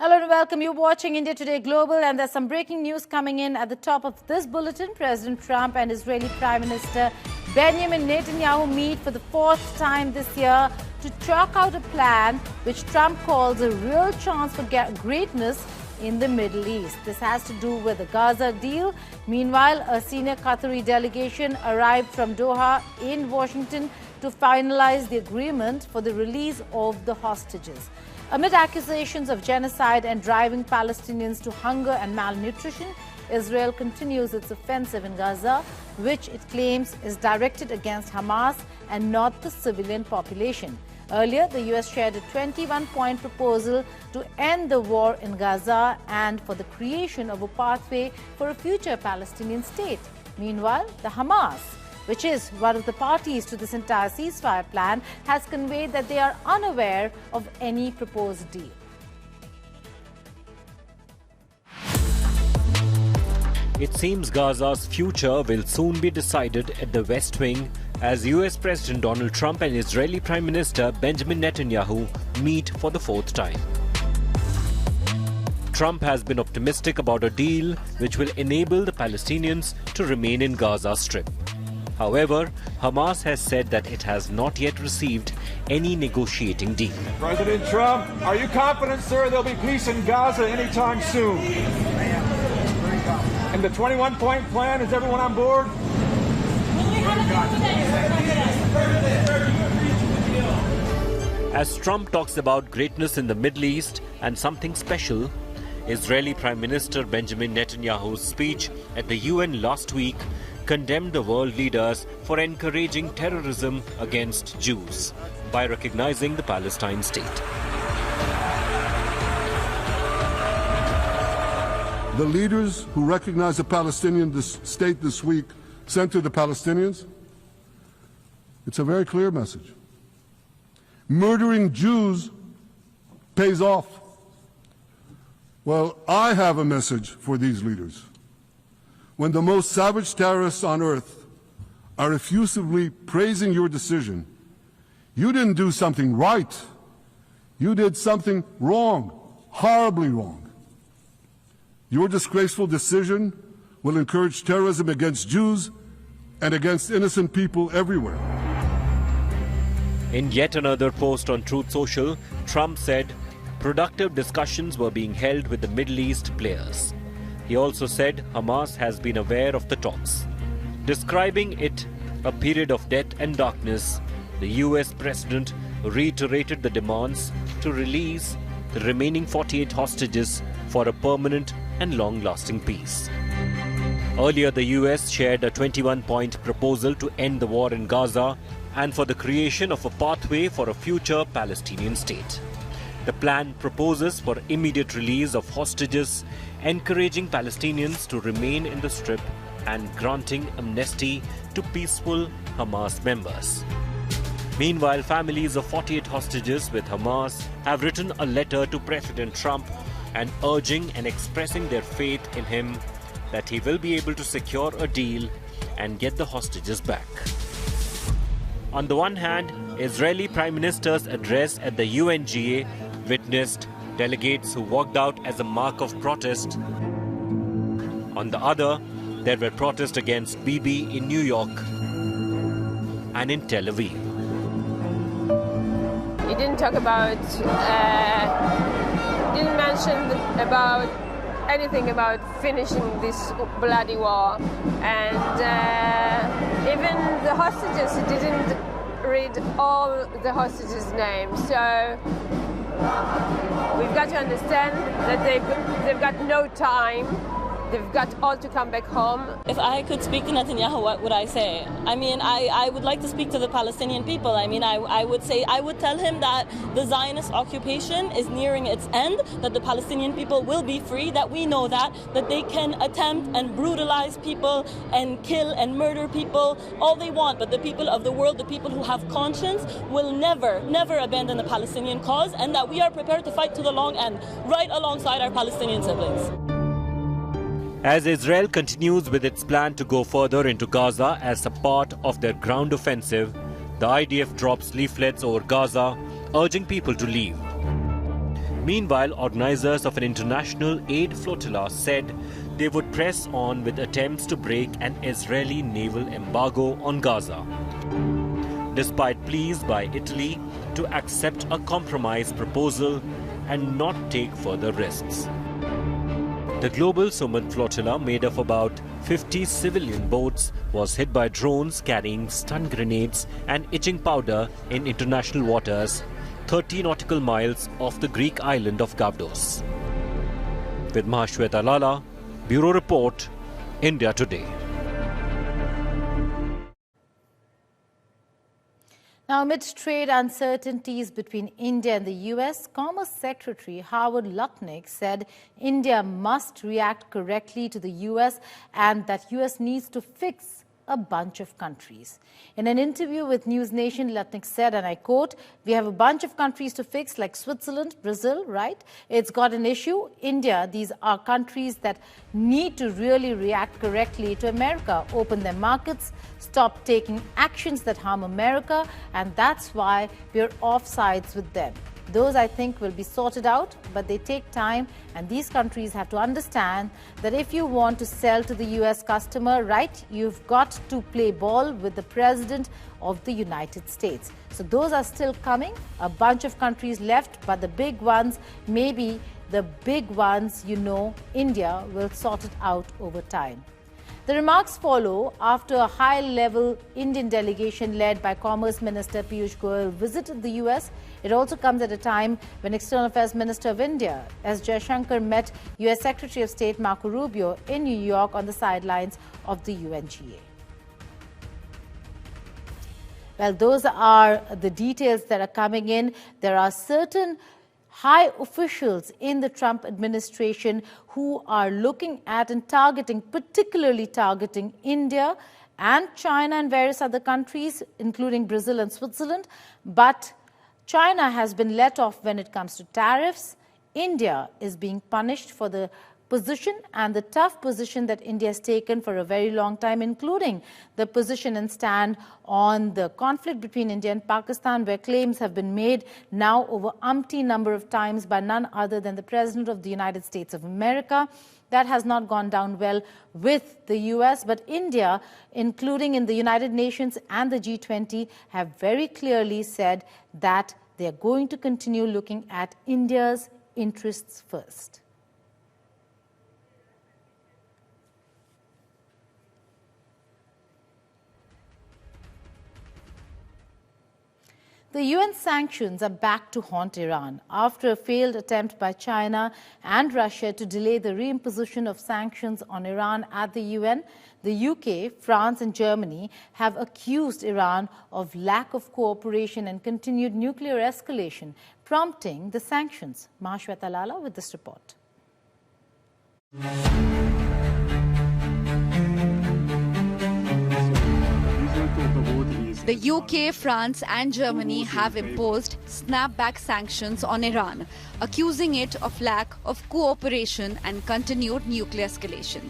Hello and welcome. You're watching India Today Global, and there's some breaking news coming in at the top of this bulletin. President Trump and Israeli Prime Minister Benjamin Netanyahu meet for the fourth time this year to chalk out a plan which Trump calls a real chance for greatness in the Middle East. This has to do with the Gaza deal. Meanwhile, a senior Qatari delegation arrived from Doha in Washington to finalize the agreement for the release of the hostages. Amid accusations of genocide and driving Palestinians to hunger and malnutrition, Israel continues its offensive in Gaza, which it claims is directed against Hamas and not the civilian population. Earlier, the U.S. shared a 21-point proposal to end the war in Gaza and for the creation of a pathway for a future Palestinian state. Meanwhile, the Hamas, which is one of the parties to this entire ceasefire plan, has conveyed that they are unaware of any proposed deal. It seems Gaza's future will soon be decided at the West Wing as US President Donald Trump and Israeli Prime Minister Benjamin Netanyahu meet for the fourth time. Trump has been optimistic about a deal which will enable the Palestinians to remain in Gaza Strip. However, Hamas has said that it has not yet received any negotiating deal. President Trump, are you confident, sir, there'll be peace in Gaza anytime soon? And the 21-point plan, is everyone on board? As Trump talks about greatness in the Middle East and something special, Israeli Prime Minister Benjamin Netanyahu's speech at the UN last week condemned the world leaders for encouraging terrorism against Jews by recognizing the Palestine state. The leaders who recognize the Palestinian state this week sent to the Palestinians, it's a very clear message. Murdering Jews pays off. Well, I have a message for these leaders. When the most savage terrorists on earth are effusively praising your decision, you didn't do something right. You did something wrong, horribly wrong. Your disgraceful decision will encourage terrorism against Jews and against innocent people everywhere. In yet another post on Truth Social, Trump said productive discussions were being held with the Middle East players. He also said Hamas has been aware of the talks. Describing it a period of death and darkness, the US president reiterated the demands to release the remaining 48 hostages for a permanent and long-lasting peace. Earlier, the US shared a 21-point proposal to end the war in Gaza and for the creation of a pathway for a future Palestinian state. The plan proposes for immediate release of hostages, encouraging Palestinians to remain in the Strip and granting amnesty to peaceful Hamas members. Meanwhile, families of 48 hostages with Hamas have written a letter to President Trump and urging and expressing their faith in him that he will be able to secure a deal and get the hostages back. On the one hand, Israeli Prime Minister's address at the UNGA witnessed delegates who walked out as a mark of protest. On the other, there were protests against Bibi in New York and in Tel Aviv. He didn't talk about, didn't mention about anything about finishing this bloody war. And even the hostages, he didn't read all the hostages' names. So we've got to understand that they've got no time. They've got all to come back home. If I could speak to Netanyahu, what would I say? I mean, I would like to speak to the Palestinian people. I mean, I would tell him that the Zionist occupation is nearing its end, that the Palestinian people will be free, that we know that they can attempt and brutalize people and kill and murder people all they want, but the people of the world, the people who have conscience, will never, never abandon the Palestinian cause, and that we are prepared to fight to the long end, right alongside our Palestinian siblings. As Israel continues with its plan to go further into Gaza as a part of their ground offensive, the IDF drops leaflets over Gaza urging people to leave. Meanwhile, organizers of an international aid flotilla said they would press on with attempts to break an Israeli naval embargo on Gaza, despite pleas by Italy to accept a compromise proposal and not take further risks. The global Summit flotilla, made of about 50 civilian boats, was hit by drones carrying stun grenades and itching powder in international waters 30 nautical miles off the Greek island of Gavdos. With Mahashweta Lala, Bureau Report, India Today. Now, amidst trade uncertainties between India and the U.S., Commerce Secretary Howard Lutnick said India must react correctly to the U.S. and that U.S. needs to fix a bunch of countries. In an interview with News Nation, Lutnick said, and I quote, "We have a bunch of countries to fix like Switzerland, Brazil, right? It's got an issue. India, these are countries that need to really react correctly to America, open their markets, stop taking actions that harm America, and that's why we're off sides with them. Those, I think, will be sorted out, but they take time, and these countries have to understand that if you want to sell to the U.S. customer, right, you've got to play ball with the President of the United States." So those are still coming, a bunch of countries left, but the big ones, maybe the big ones, India will sort it out over time. The remarks follow after a high-level Indian delegation led by Commerce Minister Piyush Goyal visited the U.S. It also comes at a time when External Affairs Minister of India, S. Jaishankar, met U.S. Secretary of State Marco Rubio in New York on the sidelines of the UNGA. Well, those are the details that are coming in. There are certain high officials in the Trump administration who are looking at and targeting, particularly targeting India and China and various other countries, including Brazil and Switzerland. But China has been let off when it comes to tariffs. India is being punished for the position and the tough position that India has taken for a very long time, including the position and stand on the conflict between India and Pakistan, where claims have been made now over umpteen number of times by none other than the President of the United States of America. That has not gone down well with the U.S., but India, including in the United Nations and the G20, have very clearly said that they are going to continue looking at India's interests first. The UN sanctions are back to haunt Iran after a failed attempt by China and Russia to delay the reimposition of sanctions on Iran at the UN. The UK, France and Germany have accused Iran of lack of cooperation and continued nuclear escalation, prompting the sanctions. Mahashweta Lala with this report. The UK, France and Germany have imposed snapback sanctions on Iran, accusing it of lack of cooperation and continued nuclear escalation.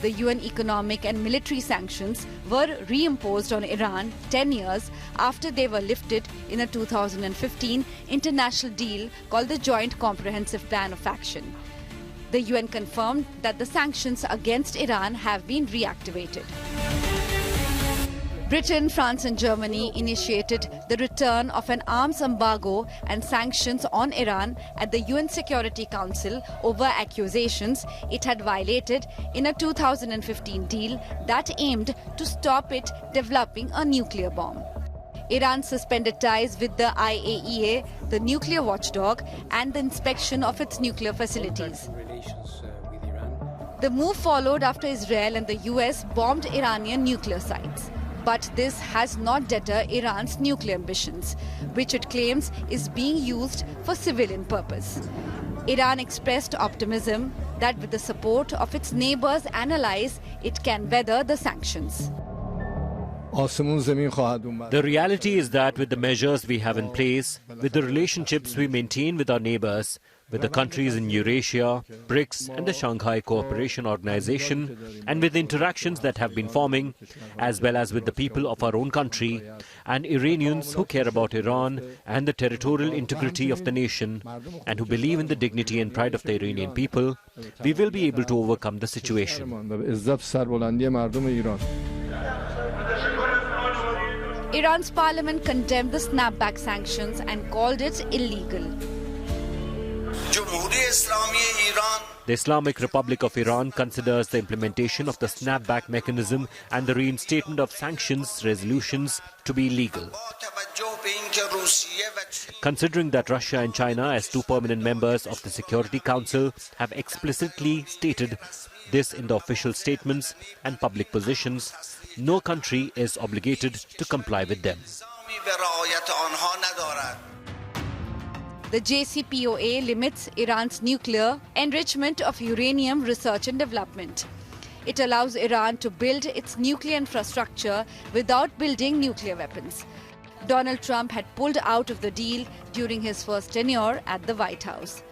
The UN economic and military sanctions were reimposed on Iran 10 years after they were lifted in a 2015 international deal called the Joint Comprehensive Plan of Action. The UN confirmed that the sanctions against Iran have been reactivated. Britain, France and Germany initiated the return of an arms embargo and sanctions on Iran at the UN Security Council over accusations it had violated in a 2015 deal that aimed to stop it developing a nuclear bomb. Iran suspended ties with the IAEA, the nuclear watchdog, and the inspection of its nuclear facilities. The move followed after Israel and the US bombed Iranian nuclear sites. But this has not deterred Iran's nuclear ambitions, which it claims is being used for civilian purpose. Iran expressed optimism that with the support of its neighbors and allies, it can weather the sanctions. The reality is that with the measures we have in place, with the relationships we maintain with our neighbors, with the countries in Eurasia, BRICS and the Shanghai Cooperation Organization, and with interactions that have been forming, as well as with the people of our own country and Iranians who care about Iran and the territorial integrity of the nation and who believe in the dignity and pride of the Iranian people, we will be able to overcome the situation. Iran's parliament condemned the snapback sanctions and called it illegal. The Islamic Republic of Iran considers the implementation of the snapback mechanism and the reinstatement of sanctions resolutions to be illegal. Considering that Russia and China, as two permanent members of the Security Council, have explicitly stated this in the official statements and public positions, no country is obligated to comply with them. The JCPOA limits Iran's nuclear enrichment of uranium research and development. It allows Iran to build its nuclear infrastructure without building nuclear weapons. Donald Trump had pulled out of the deal during his first tenure at the White House.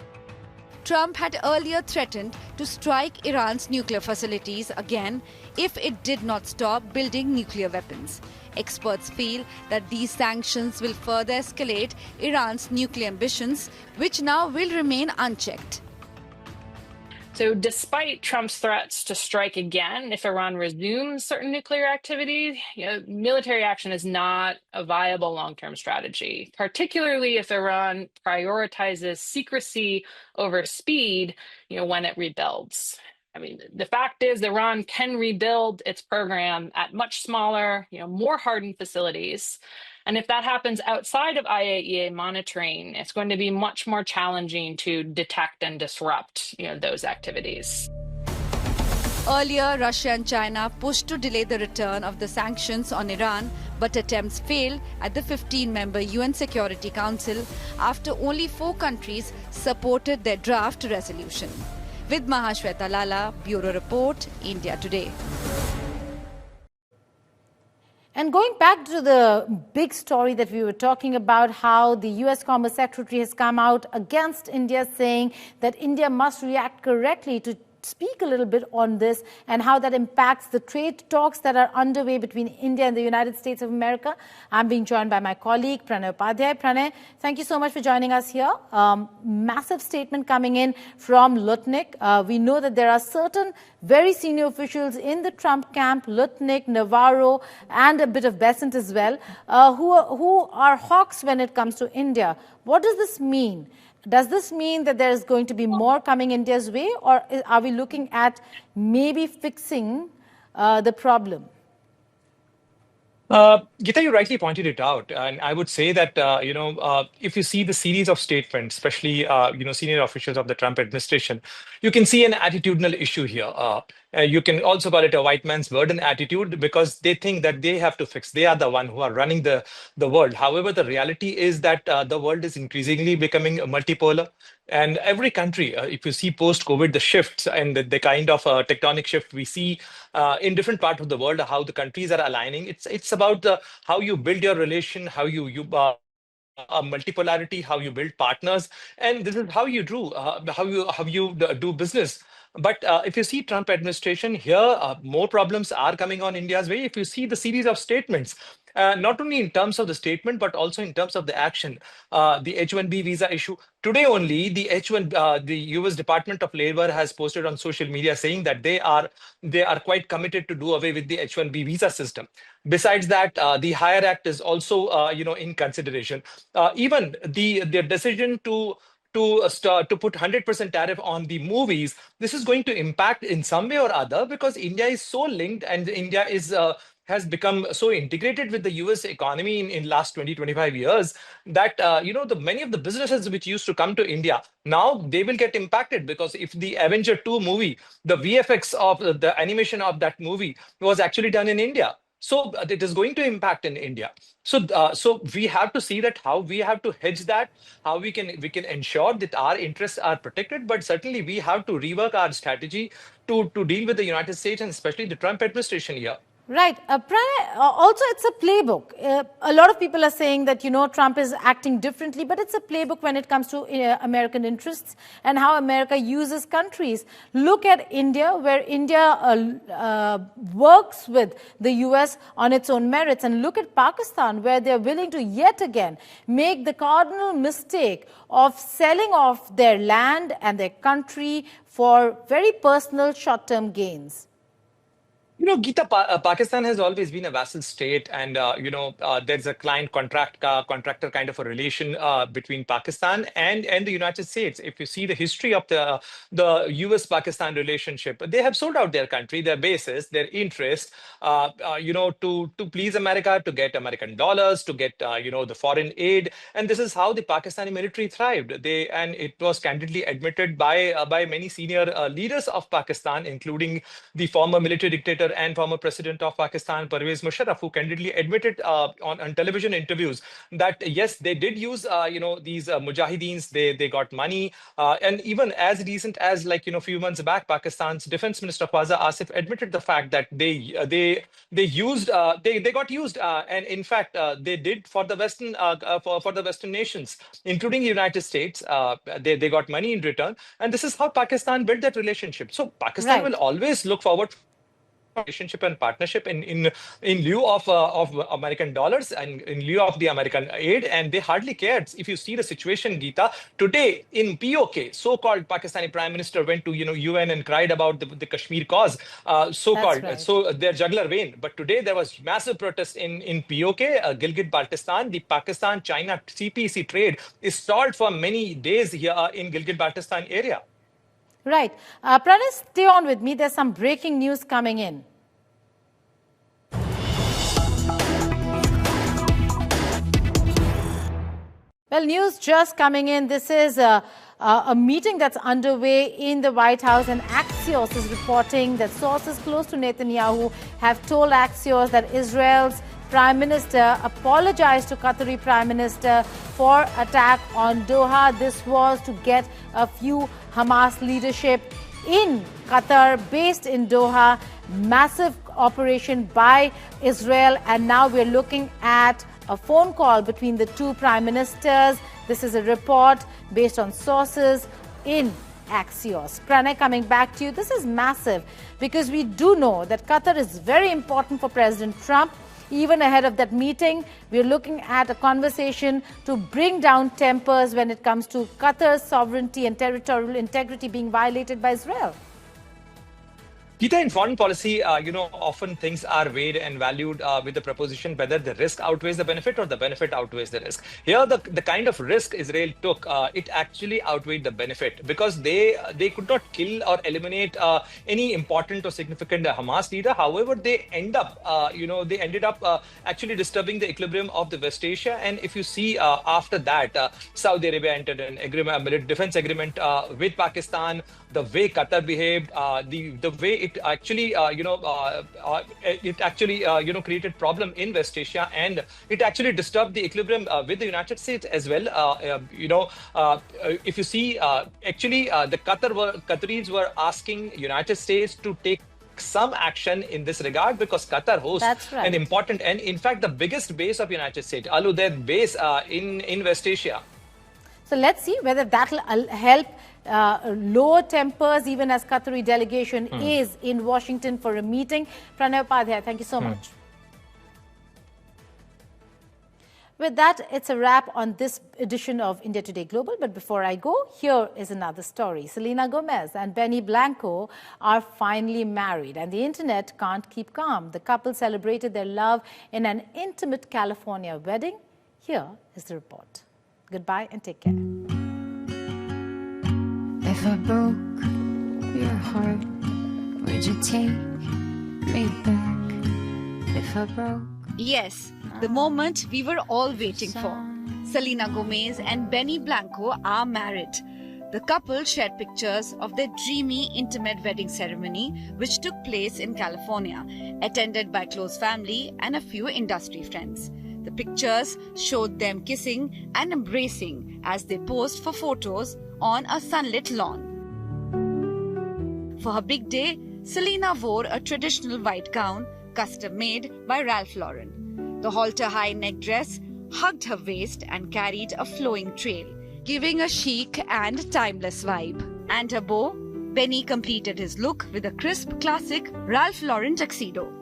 Trump had earlier threatened to strike Iran's nuclear facilities again if it did not stop building nuclear weapons. Experts feel that these sanctions will further escalate Iran's nuclear ambitions, which now will remain unchecked. So despite Trump's threats to strike again if Iran resumes certain nuclear activity, military action is not a viable long-term strategy, particularly if Iran prioritizes secrecy over speed, when it rebuilds. I mean, the fact is Iran can rebuild its program at much smaller, more hardened facilities. And if that happens outside of IAEA monitoring, it's going to be much more challenging to detect and disrupt, those activities. Earlier, Russia and China pushed to delay the return of the sanctions on Iran, but attempts failed at the 15-member UN Security Council after only 4 countries supported their draft resolution. With Mahashweta Lala, Bureau Report, India Today. And going back to the big story that we were talking about, how the US Commerce Secretary has come out against India, saying that India must react correctly, to speak a little bit on this and how that impacts the trade talks that are underway between India and the United States of America. I'm being joined by my colleague, Pranay Upadhyay. Pranay, thank you so much for joining us here. Massive statement coming in from Lutnick. We know that there are certain very senior officials in the Trump camp, Lutnick, Navarro, and a bit of Besant as well, who are hawks when it comes to India. What does this mean? Does this mean that there is going to be more coming India's way, or are we looking at maybe fixing the problem? Gita, you rightly pointed it out. And I would say that, if you see the series of statements, especially, senior officials of the Trump administration, you can see an attitudinal issue here. You can also call it a white man's burden attitude, because they think that they have to fix. They are the one who are running the world. However, the reality is that the world is increasingly becoming multipolar. And every country, if you see post-COVID, the shifts and the kind of tectonic shift we see in different parts of the world, how the countries are aligning. It's about how you build your relation, how you multipolarity, how you build partners, and this is how you do do business. But if you see Trump administration here, more problems are coming on India's way. If you see the series of statements, not only in terms of the statement, but also in terms of the action, the H-1B visa issue. Today only, the U.S. Department of Labor has posted on social media saying that they are quite committed to do away with the H-1B visa system. Besides that, the Hire Act is also in consideration. Even the decision to put 100% tariff on the movies, this is going to impact in some way or other, because India is so linked, and India has become so integrated with the US economy in last 20-25 years that many of the businesses which used to come to India, now they will get impacted, because if the Avenger 2 movie, the VFX of the animation of that movie was actually done in India, so it is going to impact in India. So we have to see that how we have to hedge that, how we can ensure that our interests are protected. But certainly we have to rework our strategy to deal with the United States, and especially the Trump administration here. Right. Pranay, also, it's a playbook. A lot of people are saying that, Trump is acting differently, but it's a playbook when it comes to American interests and how America uses countries. Look at India, where India works with the U.S. on its own merits. And look at Pakistan, where they're willing to yet again make the cardinal mistake of selling off their land and their country for very personal short-term gains. Geeta, Pakistan has always been a vassal state, and there's a client-contractor kind of a relation between Pakistan and the United States. If you see the history of the U.S.-Pakistan relationship, they have sold out their country, their bases, their interests, to please America, to get American dollars, to get the foreign aid, and this is how the Pakistani military thrived. And it was candidly admitted by many senior leaders of Pakistan, including the former military dictator and former president of Pakistan, Pervez Musharraf, who candidly admitted on television interviews that yes, they did use these mujahideens. They got money, and even as recent as few months back, Pakistan's Defense Minister Khwaja Asif admitted the fact that they got used, and in fact they did for the Western for the Western nations, including the United States. They got money in return, and this is how Pakistan built that relationship. So Pakistan will always look forward relationship and partnership in lieu of American dollars and in lieu of the American aid, and they hardly cared. If you see the situation, Geeta, today in POK, so-called Pakistani Prime Minister went to UN and cried about the Kashmir cause, so-called. Right. So their jugular vein. But today there was massive protest in POK, Gilgit-Baltistan. The Pakistan-China CPEC trade is stalled for many days here in Gilgit-Baltistan area. Right. Pranay, stay on with me. There's some breaking news coming in. Well, news just coming in. This is a meeting that's underway in the White House, and Axios is reporting that sources close to Netanyahu have told Axios that Israel's Prime Minister apologized to Qatari Prime Minister for attack on Doha. This was to get a few Hamas leadership in Qatar, based in Doha. Massive operation by Israel, and now we're looking at a phone call between the two prime ministers. This is a report based on sources in Axios. Pranay, coming back to you, this is massive because we do know that Qatar is very important for President Trump. Even ahead of that meeting, we're looking at a conversation to bring down tempers when it comes to Qatar's sovereignty and territorial integrity being violated by Israel. Geeta, in foreign policy, often things are weighed and valued with the proposition whether the risk outweighs the benefit or the benefit outweighs the risk. Here, the kind of risk Israel took, it actually outweighed the benefit because they could not kill or eliminate any important or significant Hamas leader. However, they ended up actually disturbing the equilibrium of the West Asia. And if you see after that, Saudi Arabia entered an agreement, a defense agreement with Pakistan. The way Qatar behaved, the way it actually, created problem in West Asia, and it actually disturbed the equilibrium with the United States as well. If you see, the Qataris were asking United States to take some action in this regard because Qatar hosts an important and, in fact, the biggest base of United States, their base in West Asia. So let's see whether that will help lower tempers, even as Qatari delegation is in Washington for a meeting. Pranay Upadhyay, thank you so much. With that, it's a wrap on this edition of India Today Global. But before I go, here is another story. Selena Gomez and Benny Blanco are finally married, and the internet can't keep calm. The couple celebrated their love in an intimate California wedding. Here is the report. Goodbye and take care. If I broke your heart, would you take me back? If I broke... Yes, the moment we were all waiting for. Selena Gomez and Benny Blanco are married. The couple shared pictures of their dreamy, intimate wedding ceremony, which took place in California, attended by close family and a few industry friends. The pictures showed them kissing and embracing as they posed for photos on a sunlit lawn. For her big day, Selena wore a traditional white gown custom made by Ralph Lauren. The halter-high neck dress hugged her waist and carried a flowing trail, giving a chic and timeless vibe. And her beau, Benny completed his look with a crisp, classic Ralph Lauren tuxedo.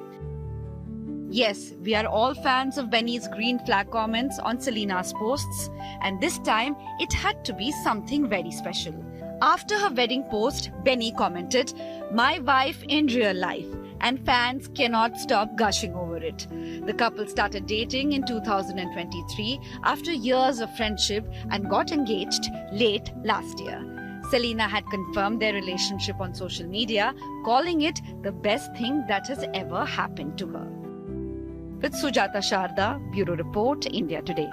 Yes, we are all fans of Benny's green flag comments on Selena's posts, and this time it had to be something very special. After her wedding post, Benny commented, "My wife in real life," and fans cannot stop gushing over it. The couple started dating in 2023 after years of friendship and got engaged late last year. Selena had confirmed their relationship on social media, calling it the best thing that has ever happened to her. With Sujata Sharda, Bureau Report, India Today.